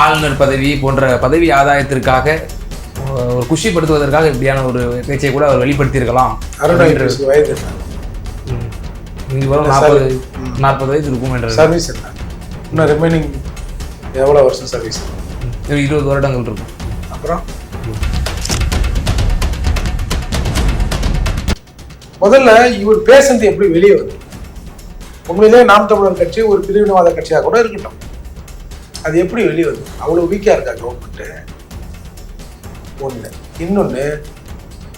ஆளுநர் பதவி போன்ற பதவி ஆதாயத்திற்காக ஒரு குஷிப்படுத்துவதற்காக இப்படியான ஒரு பேச்சை கூட அவர் வெளிப்படுத்தியிருக்கலாம். வயது இங்கு வரும் 40 வயது இருக்கும் என்ற சர்வீஸ் என்ன இன்னும் ரிமைனிங் எவ்வளோ வருஷம் சர்வீஸ்? 20 வருடங்கள் இருக்கும். அப்புறம் முதல்ல இவர் பேசுறது எப்படி வெளியே வருது? உண்மையிலேயே நாம் தமிழர் கட்சி ஒரு பிரிவினவாத கட்சியாக கூட இருக்கட்டும், அது எப்படி வெளியே வருது? அவ்வளோ வீக்காக இருக்கா கவர்மெண்ட்டு? ஒன்று. இன்னொன்று,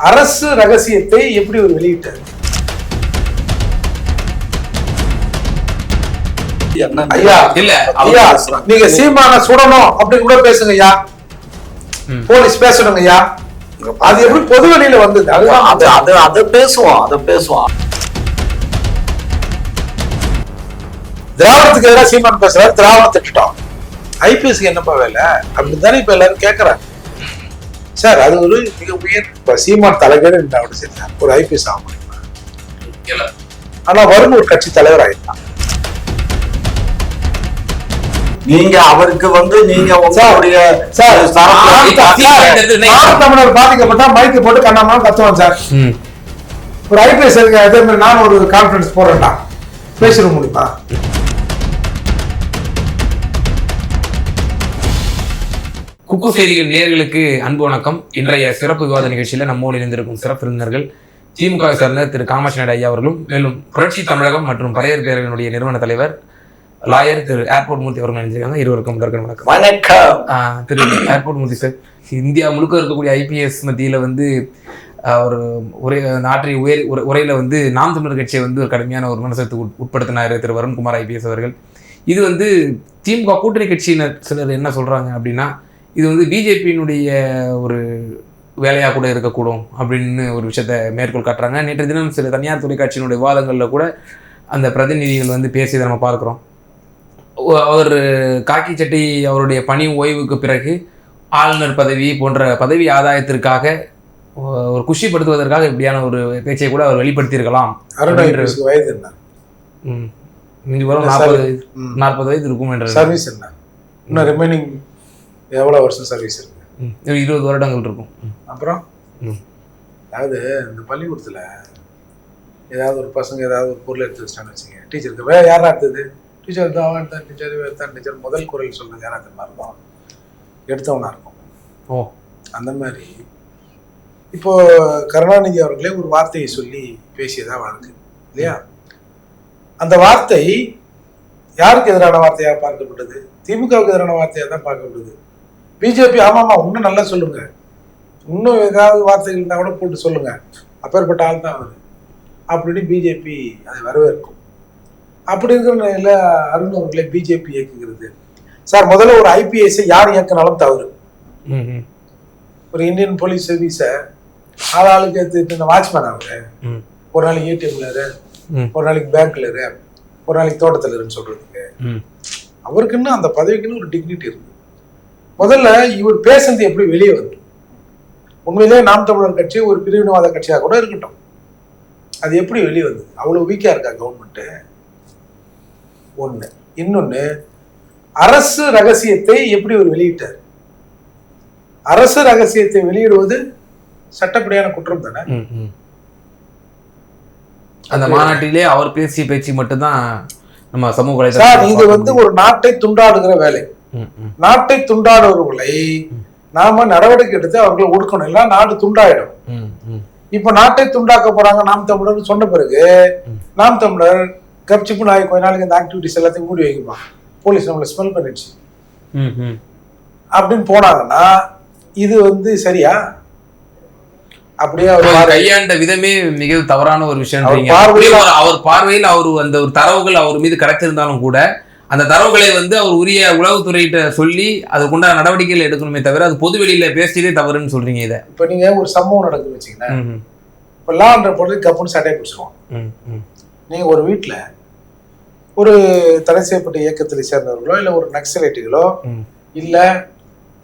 அரசு ரகசியத்தை எப்படி ஒரு வெளியிட்டார்? ஐயா இல்ல ஐயா, நீங்க சீமான சுடணும் அப்படின்னு கூட பேசுங்க ஐயா, போலீஸ் பேசணுங்க ஐயா, அது எப்படி பொது வெளியில வந்தது? அதை பேசுவோம். திராவிடத்துக்கு எதிராக சீமான் பேசுறாரு, திராவிடம் திட்டம். ஐபிஎஸ்க்கு என்னப்பா வேலை அப்படின்னு தானே இப்ப எல்லாரும் கேட்கறாங்க. சார் அது ஒரு மிக உயர் சீமான் தலைவர் ஒரு ஐபிஎஸ் ஆக முடியுமா? ஆனா வரும் ஒரு கட்சி தலைவர் ஆயிட்டான். நீங்க அவருக்கு நீங்க தமிழர் பாதிக்கப்பட்டா மைக்கு போட்டு கண்ணாம கத்துவான் சார். ஒரு ஐபிஎஸ் அதே மாதிரி நான் ஒரு கான்ஃபரன்ஸ் போறேன்டா, பேசிட முடியுமா? குக்கு செய்திகள் நேயர்களுக்கு அன்பு வணக்கம். இன்றைய சிறப்பு விவாத நிகழ்ச்சியில நம்மோடு இணைந்திருக்கும் சிறப்பு விருந்தினர்கள் திமுக சார்ந்த திரு காமாட்சி நாயுடு ஐயா அவர்களும், மேலும் புரட்சி தமிழகம் மற்றும் பறையர் பேரவையினுடைய நிறுவன தலைவர் லாயர் திரு ஏர்போர்ட் மூர்த்தி அவர்கள் நினைச்சிருக்காங்க. இருவருக்கும் வணக்கம். வணக்கம் திரு ஏர்போர்ட் மூர்த்தி சார், இந்தியா முழுக்க இருக்கக்கூடிய ஐபிஎஸ் மத்தியில ஒரு நாட்டின் உரையில நாம் தமிழர் கட்சியை ஒரு கடுமையான ஒரு விமர்சனத்துக்கு உட்படுத்தினார் திரு வருண்குமார் ஐபிஎஸ் அவர்கள். இது திமுக கூட்டணி கட்சியினர் சிலர் என்ன சொல்றாங்க அப்படின்னா, இது பிஜேபியினுடைய ஒரு வேலையாக கூட இருக்கக்கூடும் அப்படின்னு ஒரு விஷயத்த மேற்கோள் காட்டுறாங்க. நேற்று தினம் சில தனியார் தொலைக்காட்சியினுடைய விவாதங்களில் கூட அந்த பிரதிநிதிகள் பேசியதை நம்ம பார்க்குறோம். அவர் காக்கி சட்டை அவருடைய பணி ஓய்வுக்கு பிறகு ஆளுநர் பதவி போன்ற பதவி ஆதாயத்திற்காக ஒரு குஷிப்படுத்துவதற்காக இப்படியான ஒரு பேச்சை கூட அவர் வெளிப்படுத்தியிருக்கலாம். வயது என்ன? இங்கு வரும் 40 வயது இருக்கும் என்ற சர்வீஸ் என்ன இன்னும் ரிமைனிங் எவ்வளோ வருஷம் சர்வீஸ் இருக்கு? 20 வருடங்கள் இருக்கும். அப்புறம் அதாவது இந்த பள்ளிக்கூடத்தில் ஏதாவது ஒரு பசங்க ஏதாவது ஒரு பொருள் எடுத்து வச்சிட்டான்னு வச்சுங்க, டீச்சருக்கு வேற யாரா எடுத்தது? டீச்சர் தான் அவன் தான் டீச்சர் தான் டீச்சர் முதல் குரல் சொல்றது யாரா மாதிரி இருக்கும், எடுத்தவனா இருக்கும். ஓ, அந்த மாதிரி இப்போ கருணாநிதி அவர்களே ஒரு வார்த்தையை சொல்லி பேசியதா வழக்கு இல்லையா? அந்த வார்த்தை யாருக்கு எதிரான வார்த்தையாக பார்க்கப்பட்டது? திமுகவுக்கு எதிரான வார்த்தையாக தான் பார்க்கப்படுது. பிஜேபி ஆமாமா இன்னும் நல்லா சொல்லுங்க, இன்னும் ஏதாவது வார்த்தைகள் இருந்தால் கூட போட்டு சொல்லுங்க, அப்பேற்பட்ட ஆள் தான் அவர் அப்படின்னு பிஜேபி அதை வரவேற்கும். அப்படி இருக்கிற நிலையில அருண் அவர்களை பிஜேபி இயக்குகிறது. சார் முதல்ல ஒரு ஐபிஎஸ்ஸை யார் இயக்கினாலும் தவறு. ஒரு இந்தியன் போலீஸ் சர்வீஸை ஆளாளுக்கு எடுத்துட்டு வாட்ச்மேன் அவரு ஒரு நாளைக்கு ஏடிஎம்ல ஒரு நாளைக்கு பேங்க்ல ஒரு நாளைக்கு தோட்டத்தில் இருன்னு சொல்றதுக்கு அவருக்குன்னு அந்த பதவிக்குன்னு ஒரு டிக்னிட்டி இருக்கு. முதல்ல இவர் பேசுறது எப்படி வெளியே வருது? உண்மையிலேயே நாம் தமிழர் கட்சி ஒரு பிரிவினவாத கட்சியாக கூட இருக்கட்டும், அது எப்படி வெளியே வருது? அவ்வளோ வீக்காக இருக்கா கவர்மெண்ட்டு? ஒன்று. இன்னொன்று, அரசு ரகசியத்தை எப்படி ஒரு வெளியிட்டார்? அரசு ரகசியத்தை வெளியிடுவது சட்டப்படியான குற்றம் தானே? அந்த மாநாட்டிலே அவர் பேசிய பேச்சு மட்டும்தான் நம்ம சமூக இது ஒரு நாட்டை துண்டாடுகிற வேலை. நாட்டை துண்டாடுவர்களை நாம நடவடிக்கை எடுத்து அவர்களை ஒடுக்கணும், இல்ல நாடு துண்டாயிடும். இப்ப நாட்டை துண்டாக்க போறாங்க நாம் தமிழர் சொன்ன பிறகு நாம் தமிழர் கப்சிப்பு நாய் கொஞ்ச நாளைக்கு இந்த ஆக்டிவிட்டிஸ் எல்லாத்தையும் மூடி வைக்குமா, போலீஸ் நம்மளை ஸ்மெல் பண்ணிடுச்சு அப்படின்னு போனாங்கன்னா இது சரியா? அப்படியே அவர் கையாண்ட விதமே மிக தவறான ஒரு விஷயம். அவர் பார்வையில் அவர் அந்த ஒரு தரவுகள் அவர் மீது கிடைச்சிருந்தாலும் கூட அந்த தரவுகளை அவர் உரிய உளவுத்துறையிட்ட சொல்லி அதுக்குண்டான நடவடிக்கைகள் எடுக்கணுமே தவிர அது பொது வெளியில பேசியதே தவறுன்னு சொல்றீங்க. இதை இப்ப நீங்க ஒரு சம்பவம் நடக்குது வச்சீங்கன்னா, இப்ப லா என்ற பொருள் கப்புன்னு சட்டையை பிடிச்சிருவோம். நீங்க ஒரு வீட்டுல ஒரு தடை செய்யப்பட்ட இயக்கத்தில் சேர்ந்தவர்களோ இல்ல ஒரு நக்சலைட்டுகளோ இல்ல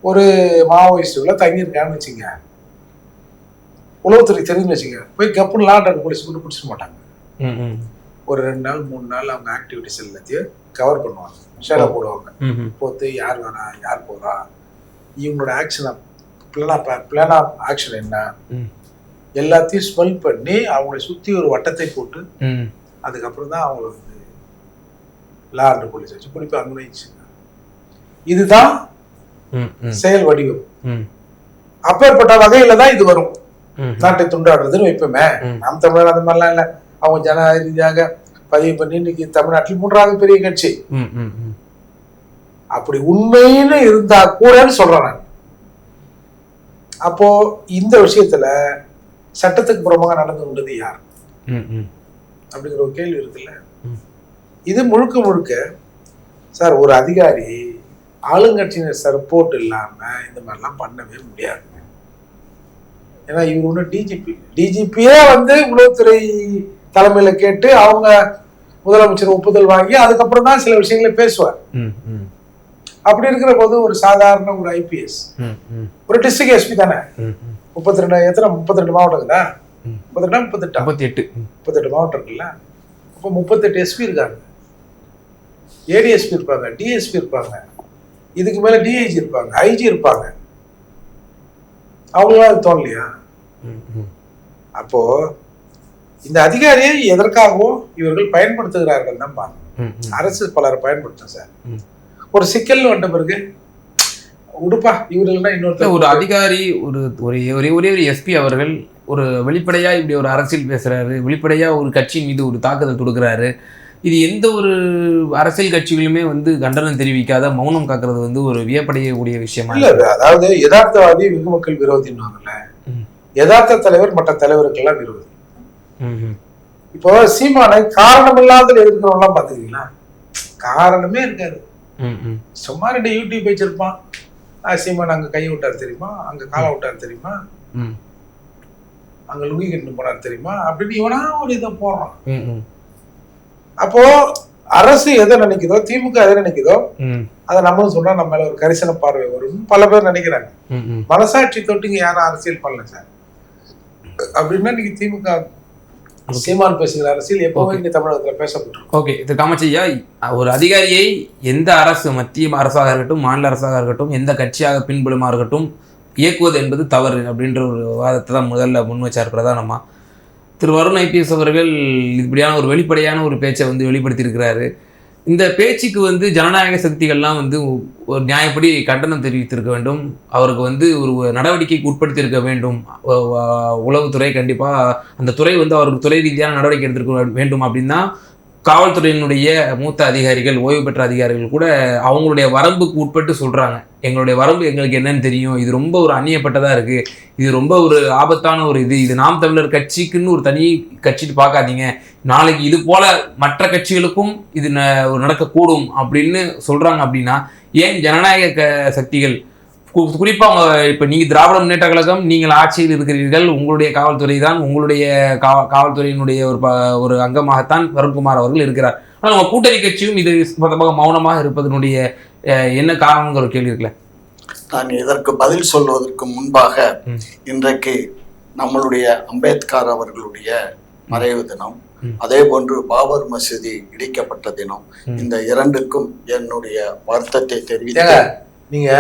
ஒரு மாவோயிஸ்டுகளோ தங்கியிருக்கான்னு வச்சுங்க, உளவுத்துறை தெரியும்னு வச்சுங்க, போய் கப்புன்னு லா என்ற போலீஸ் கூட பிடிச்சிட மாட்டாங்க. ஒரு 2 நாள் 3 நாள் அவங்க ஆக்டிவிட்டிஸ் எல்லாத்தையும் கவர் பண்ணுவாங்க, ஷேடோ போடுவாங்க. போட்டு யார் வரா யார் போறா, இவங்களோட ஆக்ஷன் பிளான் ஆஃப் ஆக்ஷன் என்ன, எல்லாத்தையும் ஸ்மெல் பண்ணி அவங்களை சுற்றி ஒரு வட்டத்தை போட்டு அதுக்கப்புறம் தான் அவங்கள வந்து லா அண்ட் போலீஸ் வச்சு பிடிப்பாங்கன்னு வச்சுங்க. இதுதான் செயல் வடிவம். அப்பேற்பட்ட வகையில தான் இது வரும். நாட்டை துண்டாடுறதுன்னு வைப்போமே, நாம் தமிழர் அந்த மாதிரிலாம் இல்லை. அவங்க ஜனநாயக ரீதியாக பதிவு பண்ணி இன்னைக்கு தமிழ்நாட்டில் 3வது பெரிய கட்சி. அப்படி உண்மைன்னு இருந்தா கூடன்னு சொல்றேன் நான். அப்போ இந்த விஷயத்துல சட்டத்துக்கு புறமாக நடந்து கொண்டது யார் அப்படிங்கிற ஒரு கேள்வி இருக்குல்ல. இது முழுக்க முழுக்க சார் ஒரு அதிகாரி ஆளுங்கட்சியினர் சப்போர்ட் இல்லாம இந்த மாதிரிலாம் பண்ணவே முடியாது. ஏன்னா இவர் ஒண்ணு டிஜிபியே வந்து உளவுத்துறை தலைமையில கேட்டு அவங்க முதலமைச்சர் ஒப்புதல் வாங்கி அதுக்கப்புறம் தான் சில விஷயங்களை பேசுவார். அப்படி இருக்கிற போது ஒரு சாதாரண ஒரு ஐபிஎஸ் ஒரு டிஸ்ட்ரிக்ட் எஸ்பி தானே, 32 மாவட்டம் தான், 38 மாவட்டம் இருக்குல்ல. அப்போ 38 எஸ்பி இருக்காங்க, ஏடிஎஸ்பி இருப்பாங்க, டிஎஸ்பி இருப்பாங்க, இதுக்கு மேல டிஐஜி இருப்பாங்க, ஐஜி இருப்பாங்க. அவங்களாம் அது தோணலையா? அப்போ இந்த அதிகாரியை எதற்காகவும் இவர்கள் பயன்படுத்துகிறார்கள் தான் பாருங்க. அரசு பலரை பயன்படுத்தும் சார். ஒரு சிக்கல் வந்த பிறகு உடுப்பா இவர்கள்னா இன்னொருத்தர் ஒரு அதிகாரி ஒரே ஒரு எஸ்பி அவர்கள் ஒரு வெளிப்படையா இப்படி ஒரு அரசியல் பேசுறாரு, வெளிப்படையா ஒரு கட்சியின் மீது ஒரு தாக்குதல் தொடுக்கிறாரு. இது எந்த ஒரு அரசியல் கட்சிகளுமே வந்து கண்டனம் தெரிவிக்காத மௌனம் காக்குறது வந்து ஒரு வியப்படையக்கூடிய விஷயமா இல்ல. அதாவது யதார்த்தவாதி வெகு மக்கள் விரோதின்னுவாங்கல்ல, யதார்த்த தலைவர் மற்ற தலைவருக்கெல்லாம் விரோதி. இப்போ சீமானை காரணமில்லாத எதிர்க்கிறவங்களாம் பாத்துக்கிறீங்களா? காரணமே இருக்காது. சும்மா 2 யூடியூப் வச்சிருப்பான், சீமான் அங்க கையை விட்டார் தெரியுமா, அங்க காலை விட்டார் தெரியுமா, அங்க லுங்கி கட்டு போனார் தெரியுமா அப்படின்னு இவனா ஒரு இதை போடுறான். அப்போ அரசு எதை நினைக்குதோ, திமுக எதை நினைக்குதோ அதை நம்மளும் சொன்னா நம்ம மேல ஒரு கரிசன பார்வை வரும் பல பேர் நினைக்கிறாங்க. மனசாட்சி தொட்டுங்க யாரும் அரசியல் பண்ணல சார் அப்படின்னா இன்னைக்கு திமுக சீமான் பேசுகிற அரசியல் எப்பவுமே இங்க தமிழகத்துல பேசப்பட்டு. ஓகே, இது காமச்சையா, ஒரு அதிகாரியை எந்த அரசு, மத்திய அரசாக இருக்கட்டும் மாநில அரசாக இருக்கட்டும் எந்த கட்சியாக பின்புலமா இருக்கட்டும் இயக்குவது என்பது தவறு அப்படின்ற ஒரு வாதத்தை தான் முதல்ல முன் வச்சார் பிரதானமா. திரு வருண் ஐபிஎஸ் அவர்கள் இப்படியான ஒரு வெளிப்படையான ஒரு பேச்சை வந்து வெளிப்படுத்தியிருக்கிறாரு. இந்த பேச்சுக்கு வந்து ஜனநாயக சக்திகள்லாம் வந்து ஒரு நியாயப்படி கண்டனம் தெரிவித்திருக்க வேண்டும், அவருக்கு வந்து ஒரு நடவடிக்கைக்கு உட்படுத்தியிருக்க வேண்டும். உளவுத்துறை கண்டிப்பாக அந்த துறை வந்து அவருக்கு துறை ரீதியான நடவடிக்கை எடுத்திருக்க வேண்டும். அப்படின்னா காவல்துறையினுடைய மூத்த அதிகாரிகள், ஓய்வு பெற்ற அதிகாரிகள் கூட அவங்களுடைய வரம்புக்கு உட்பட்டு சொல்கிறாங்க, எங்களுடைய வரம்பு எங்களுக்கு என்னன்னு தெரியும், இது ரொம்ப ஒரு அந்நியப்பட்டதாக இருக்குது, இது ரொம்ப ஒரு ஆபத்தான ஒரு இது நாம் தமிழர் கட்சிக்குன்னு ஒரு தனி கட்சிட்டு பார்க்காதீங்க, நாளைக்கு இது போல மற்ற கட்சிகளுக்கும் இது நடக்கக்கூடும் அப்படின்னு சொல்கிறாங்க. அப்படின்னா ஏன் ஜனநாயக சக்திகள், குறிப்பாக அவங்க இப்போ நீங்கள் திராவிட முன்னேற்ற கழகம், நீங்கள் ஆட்சியில் இருக்கிறீர்கள், உங்களுடைய காவல்துறை தான், உங்களுடைய காவல்துறையினுடைய ஒரு அங்கமாகத்தான் வருண்குமார் அவர்கள் இருக்கிறார். ஆனால் உங்கள் கூட்டணி கட்சியும் இது சம்பந்தமாக மௌனமாக இருப்பதனுடைய என்ன காரணங்கிற ஒரு கேள்வி இருக்குல்ல. நான் இதற்கு பதில் சொல்வதற்கு முன்பாக இன்றைக்கு நம்மளுடைய அம்பேத்கர் அவர்களுடைய மறைவு தினம், அதே போன்று பாபர் மசூதி இடிக்கப்பட்ட தினம், இந்த இரண்டுக்கும் என்னுடைய வருத்தத்தை தெரிவித்த நீங்க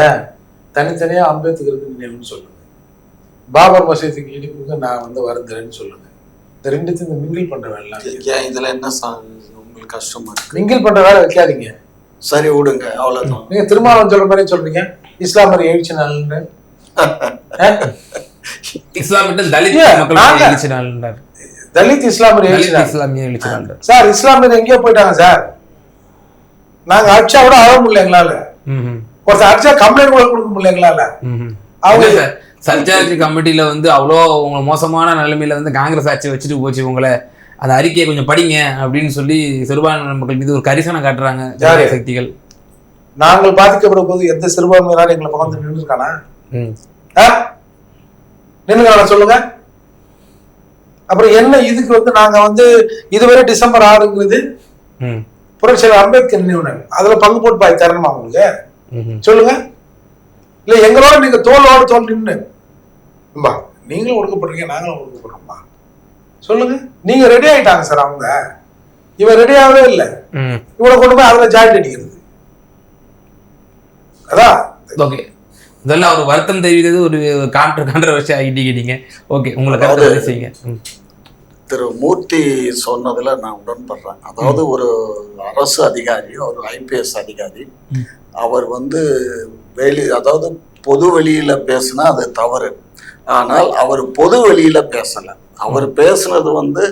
தனித்தனியா அம்பேத்கருக்கு நினைவுன்னு சொல்லுங்க, பாபர் மசூதிக்கு இடிப்புக்கு நான் வந்து வருந்துறேன்னு சொல்லுங்க. இந்த ரெண்டுத்தையும் மிங்கிள் பண்ற வேலை இதுல என்ன உங்களுக்கு கஷ்டமா இருக்கு? மிங்கிள் பண்ற வேலை வைக்காதீங்க, சரி விடுங்க, அவ்வளவுதான். நீங்க திருமாவளவன் சொல்ற மாதிரி சொல்றீங்க இஸ்லாமியர் எழுச்சி நாள்னு. தலித் இஸ்லாமியர் எழுச்சி நாள் சார். இஸ்லாமியர் எங்கேயோ போயிட்டாங்க சார், நாங்க அடிச்சா கூட அழ முடியல எங்களால, ஒருத்தர் அடிச்சா கம்ப்ளைண்ட் கூட கொடுக்க முடியல எங்களால. அவங்க சர்ச்சார்ஜ் கமிட்டியில வந்து அவ்வளோ உங்களை மோசமான நிலைமையில வந்து காங்கிரஸ் ஆட்சி வச்சுட்டு போச்சு, உங்களை அந்த அறிக்கையை கொஞ்சம் படிங்க அப்படின்னு சொல்லி சிறுபான்மை மக்கள் மீது ஒரு கரிசனை காட்டுறாங்க ஜனநாயக சக்திகள். நாங்கள் பாதிக்கப்படும் போது எந்த சிறுபான்மையினாலும் எங்களை பக்கம் நின்றுருக்கானா? நின்றுக்கான சொல்லுங்க. அப்புறம் என்ன இதுக்கு வந்து நாங்க வந்து இதுவரை டிசம்பர் 6ங்கிறது புரட்சியாளர் அம்பேத்கர் நினைவு நாள், அதுல பங்கு போட்டு பாய் தரணுமா உங்களுக்கு? சொல்லுங்க. இல்ல எங்களோட நீங்க தோளோடு தோல் நின்று நீங்களும் ஒடுக்கப்படுறீங்க நாங்களும் ஒடுக்கப்படுறோம்பா சொல்லுங்க. நீங்க ரெடி ஆயிட்டாங்க சார் அவங்க. இவன் ரெடியாகவே இல்லை. இவனை கொண்டு போய் அதுல ஜாயின் அடிக்கிறது. அதான் ஓகே, இதெல்லாம் ஒரு வருத்தம் தெரிவித்தது ஒரு கான்ட்ரவர்சி ஆகிட்டீங்க. ஓகே, உங்களை கருத்து செய்யுங்க. திரு மூர்த்தி சொன்னதுல நான் உடன்படுறேன். அதாவது ஒரு அரசு அதிகாரி, ஒரு IPS அதிகாரி, அவர் வந்து அதாவது பொது வெளியில பேசினா அது தவறு. ஆனால் அவர் பொது வெளியில பேசல. அவர் பேசுனது வந்து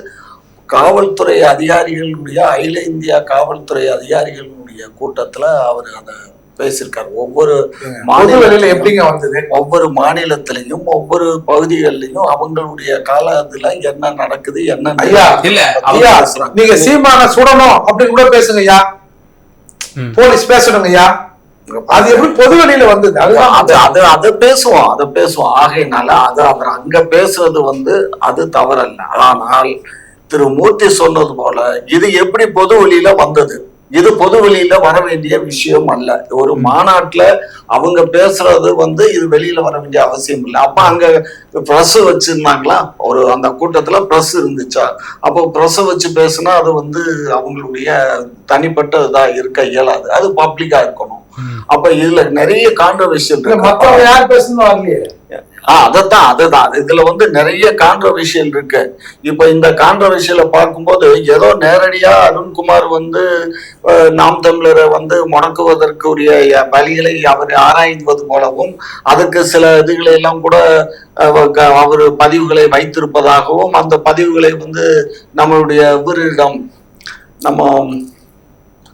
காவல்துறை அதிகாரிகளுடைய, அகில இந்திய காவல்துறை அதிகாரிகளுடைய கூட்டத்துல அவர் அதை பேசியிருக்காரு. ஒவ்வொரு மாநிலத்தில எப்படிங்க வந்தது, ஒவ்வொரு மாநிலத்திலையும் ஒவ்வொரு பகுதிகளிலையும் அவங்களுடைய காலத்துல என்ன நடக்குது, என்ன நீங்க சீமான சுடணும் அப்படின்னு கூட பேசுங்க ஐயா, போலீஸ் பேசணுங்க ஐயா, அது எப்படி பொது வெளியில வந்தது? அதை பேசுவோம். ஆகையினால அது அவர் அங்க பேசுறது வந்து அது தவறல்ல. ஆனால் திரு மூர்த்தி சொன்னது போல இது எப்படி பொது வெளியில வந்தது? இது பொது வெளியில வர வேண்டிய விஷயம் அல்ல. ஒரு மாநாட்டுல அவங்க பேசுறது வந்து இது வெளியில வர வேண்டிய அவசியம் இல்லை. அப்ப அங்க பிரஸ் வச்சிருந்தாங்களா? ஒரு அந்த கூட்டத்துல பிரஸ் இருந்துச்சா? அப்போ பிரஸ் வச்சு பேசுனா அது வந்து அவங்களுடைய தனிப்பட்ட இதா இருக்க இயலாது. அது பப்ளிக்கா இருக்கணும். அப்ப இதுல நிறைய கான்ட்ரவர்ஷியல் இருக்கு. மத்தவங்க யார் பேசணும்? அதுதான் இதுல வந்து நிறைய கான்ட்ரவர்ஷியல் இருக்கு. இப்ப இந்த கான்ட்ரவர்ஷியலை பார்க்கும்போது ஏதோ நேரடியா அருண்குமார் வந்து நாம் தமிழரை வந்து முடக்குவதற்குரிய வழிகளை அவர் ஆராய்வது போலவும், அதுக்கு சில இதுகளை எல்லாம் கூட அவர் பதிவுகளை வைத்திருப்பதாகவும், அந்த பதிவுகளை வந்து நம்மளுடைய இவரிடம், நம்ம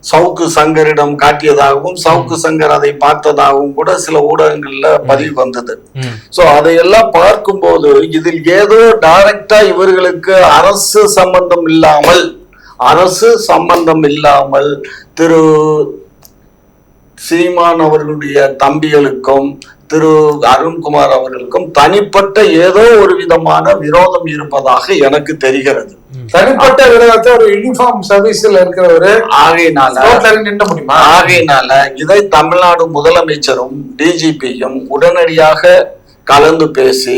சவுக்கு சங்கரிடம் காட்டியதாகவும், சவுக்கு சங்கர் அதை பார்த்ததாகவும் கூட சில ஊடகங்கள்ல பதிவு வந்தது. சோ அதையெல்லாம் பார்க்கும்போது இதில் ஏதோ டைரக்டா இவர்களுக்கு அரசு சம்பந்தம் இல்லாமல் திரு சீமான் அவர்களுடைய தம்பிகளுக்கும் திரு அருண்குமார் அவர்களுக்கும் தனிப்பட்ட ஏதோ ஒரு விதமான விரோதம் இருப்பதாக எனக்கு தெரிகிறது. தனிப்பட்ட விரோதத்தை ஒரு யூனிஃபார்ம் சர்வீஸ்ல இருக்கிறவரு நின்ற முடியுமா? ஆகையினால இதை தமிழ்நாடு முதலமைச்சரும் DGPயும் உடனடியாக கலந்து பேசி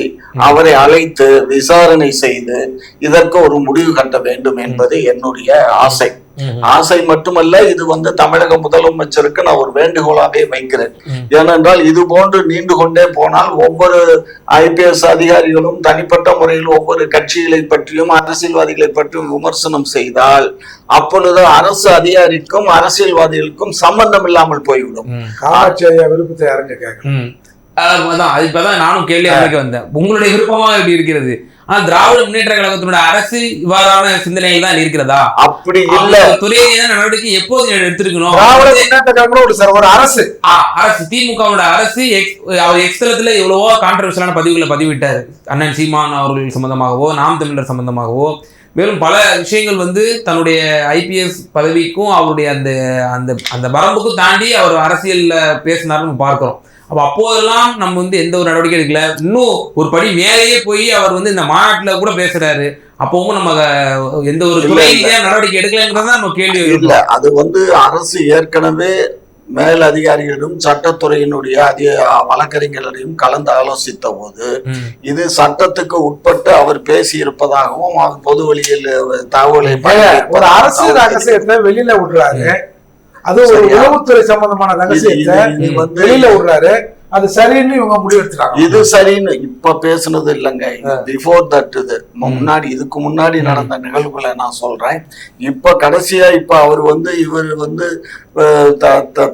அவரை அழைத்து விசாரணை செய்து இதற்கு ஒரு முடிவு கட்ட வேண்டும் என்பது என்னுடைய ஆசை மட்டுமல்ல, இது வந்து தமிழக முதலமைச்சருக்கு நான் ஒரு வேண்டுகோளாக வைக்கிறேன். ஏனென்றால் இது போன்று நீண்டு கொண்டே போனால் ஒவ்வொரு IPS அதிகாரிகளும் தனிப்பட்ட முறையில் ஒவ்வொரு கட்சிகளை பற்றியும் அரசியல்வாதிகளை பற்றியும் விமர்சனம் செய்தால் அப்பொழுது அரசு அதிகாரிக்கும் அரசியல்வாதிகளுக்கும் சம்பந்தம் இல்லாமல் போய்விடும். விருப்பத்தை அறிஞ்ச கேட்க இப்பதான் நானும் கேள்வி வந்தேன், உங்களுடைய விருப்பமா எப்படி இருக்கிறது? ஆனா திராவிட முன்னேற்ற கழகத்தினுடைய அரசு இவ்வாறான சிந்தனைகள் தான் இருக்கிறதா? அப்படி இல்ல. துறையான நடவடிக்கை எப்போது எடுத்திருக்கணும்? திராவிட முன்னேற்ற கழகம் ஒரு அரசு திமுகவோட அரசு அவர் எக்ஸ்தலத்துல எவ்வளவோ கான்ட்ரவர்ஷியலான பதிவுகளை பதிவிட்டாரு. அண்ணன் சீமான் அவர்கள் சம்பந்தமாகவோ, நாம் தமிழர் சம்பந்தமாகவோ, மேலும் பல விஷயங்கள் வந்து தன்னுடைய IPS பதவிக்கும் அவருடைய அந்த அந்த அந்த வரம்புக்கும் தாண்டி அவர் அரசியல்ல பேசினாருன்னு பார்க்கிறோம். அப்போதெல்லாம் நம்ம வந்து எந்த ஒரு நடவடிக்கை எடுக்கல. இன்னும் ஒரு படி மேலேயே போய் அவர் வந்து இந்த மாநாட்டுல கூட பேசுறாரு. அப்பவும் நம்ம எந்த ஒரு துறை நடவடிக்கை எடுக்கலங்கிறத நம்ம கேள்வி இல்ல. அது வந்து அரசு ஏற்கனவே மேல் அதிகாரிகளிடம் சட்டத்துறையினுடைய வழக்கறிஞர்களையும் கலந்து ஆலோசித்த போது இது சட்டத்துக்கு உட்பட்டு அவர் பேசி இருப்பதாகவும் அவர் பொது வழியில் தகவலை ஒரு அரசு ரகசியத்தை வெளியில விடுறாரு. அது ஒரு உளவுத்துறை சம்பந்தமான ரகசியத்தை வெளியில விடுறாரு. அது சரின்னு இவங்க முடிவெடுத்துறாங்க. இது சரின்னு இப்ப பேசுனது இல்லைங்க. பிஃபோர் தட் இதுக்கு முன்னாடி நடந்த நிகழ்வுகளை நான் சொல்றேன். இப்ப கடைசியா இப்ப அவர் வந்து இவர் வந்து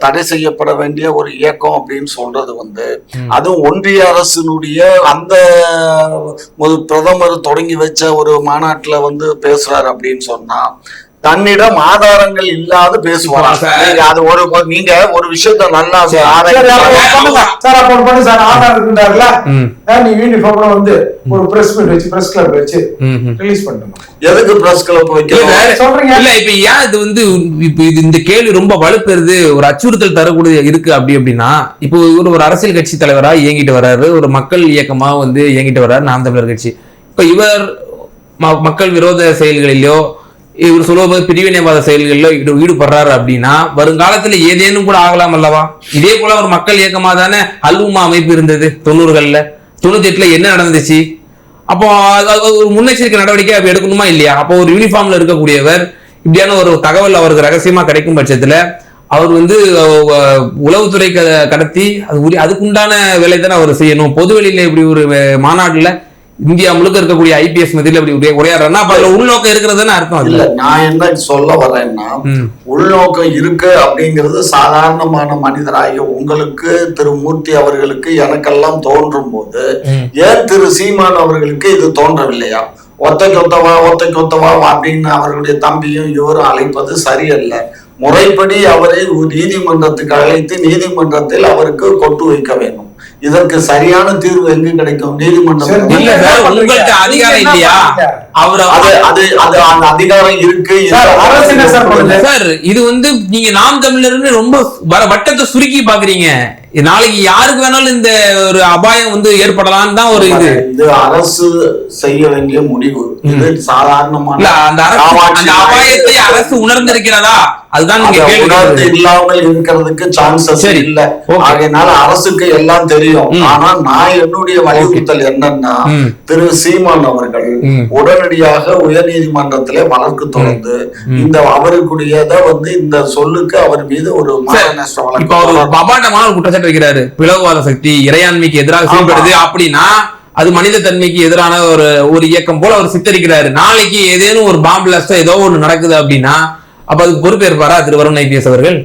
தடை செய்யப்பட வேண்டிய ஒரு இயக்கம் அப்படின்னு சொல்றது வந்து அதுவும் ஒன்றிய அரசினுடைய அந்த பிரதமர் தொடங்கி வச்ச ஒரு மாநாட்டுல வந்து பேசுறாரு அப்படின்னு சொன்னா தன்னிடம் ஆதாரங்கள் இல்லாத பேசுவாங்க. அது நீங்க ஒரு விஷயத்த நல்லா ஒரு பிரஸ் மீட் வச்சு பிரஸ் கிளப் வச்சு ரிலீஸ் பண்ணணும். எதுக்கு பிரஸ் கிளப் வைக்க சொல்றீங்க? இல்ல இப்ப ஏன் இது வந்து இப்ப இந்த கேள்வி ரொம்ப வலுப்பெறுது, ஒரு அச்சுறுத்தல் தரக்கூடிய இருக்கு அப்படின்னா, இப்போ இவர் ஒரு அரசியல் கட்சி தலைவரா இயங்கிட்டு வர்றாரு, ஒரு மக்கள் இயக்கமா வந்து இயங்கிட்டு வர்றாரு நாம் தமிழர் கட்சி. இப்ப இவர் மக்கள் விரோத செயல்களிலோ இவர் சொல்லும்போது பிரிவினைவாத செயல்களில் ஈடுபடுறாரு அப்படின்னா வருங்காலத்துல ஏதேனும் கூட ஆகலாம் அல்லவா? இதே போல ஒரு மக்கள் இயக்கமா தானே அல்உம்மா அமைப்பு இருந்தது 90களில். 98ல என்ன நடந்துச்சு? அப்போ ஒரு முன்னெச்சரிக்கை நடவடிக்கை அப்ப எடுக்கணுமா இல்லையா? அப்போ ஒரு யூனிஃபார்ம்ல இருக்கக்கூடியவர் இப்படியான ஒரு தகவல் அவருக்கு ரகசியமா கிடைக்கும் பட்சத்துல அவர் வந்து உளவுத்துறை கடத்தி அதுக்குண்டான வேலை தானே அவர் செய்யணும். பொதுவெளியில இப்படி ஒரு மாநாட்டுல இந்தியா முழுக்க இருக்கக்கூடிய ஐபிஎஸ் மத்தியில இப்படி உரையாடுறா அப்ப அதுல உள்நோக்கம் இருக்கிறதுன்னு அர்த்தம் இல்ல. நான் என்ன சொல்ல வரேன்னா, உள்நோக்கம் இருக்கு அப்படிங்கிறது சாதாரணமான மனிதராகிய உங்களுக்கு, திரு மூர்த்தி அவர்களுக்கு, எனக்கெல்லாம் தோன்றும் போது ஏன் திரு சீமான் அவர்களுக்கு இது தோன்றவில்லையா? ஒத்தைக்கு ஒத்தவா அப்படின்னு அவர்களுடைய தம்பியும் இவரும் அழைப்பது சரியல்ல. முறைப்படி அவரை நீதிமன்றத்துக்கு அழைத்து நீதிமன்றத்தில் அவருக்கு கொண்டு வைக்க வேண்டும். இதற்கு சரியான தீர்வு எங்க கிடைக்கும்? நீதிமன்றம். உங்களுக்கு அதிகாரம் இல்லையா? அந்த அதிகாரம் இருக்கு. சார் இது வந்து நீங்க நாம் தமிழர்னு ரொம்ப வட்டத்தை சுருக்கி பாக்குறீங்க. நாளைக்கு யாருக்கு வேணாலும் இந்த ஒரு அபாயம் வந்து ஏற்படலாம் தான் ஒரு இது அரசு செய்ய வேண்டிய முடிவு. இது சாதாரணமான அந்த அபாயத்தை அரசு உணர்ந்திருக்கிறதா? அதுதான் உணர்ந்து இல்லாமல் இருக்கிறதுக்கு சான்சஸ் இல்ல. அதனால அரசுக்கு எல்லாம் தெரியும். ஆனா நான் என்னுடைய வலியுறுத்தல் என்னன்னா, திரு சீமான் அவர்கள் உடனடியாக உயர் நீதிமன்றத்திலே வழக்கு தொடர்ந்து இந்த அவருக்குரியத வந்து இந்த சொல்லுக்கு அவர் மீது ஒரு அபாண்டமான குற்றச்சாட்டு வைக்கிறாரு. பிளவுவாத சக்தி இறையாண்மைக்கு எதிராக செயல்படுது அப்படின்னா அது மனித தன்மைக்கு எதிரான ஒரு இயக்கம் போல அவர் சித்தரிக்கிறாரு. நாளைக்கு ஏதேனும் ஒரு பாம்பு பிளாஸ்டோ ஏதோ ஒண்ணு நடக்குது அப்படின்னா அப்ப அதுக்கு பொறுப்பேற்பாரா திரு வருண் ஐபிஎஸ் அவர்கள்?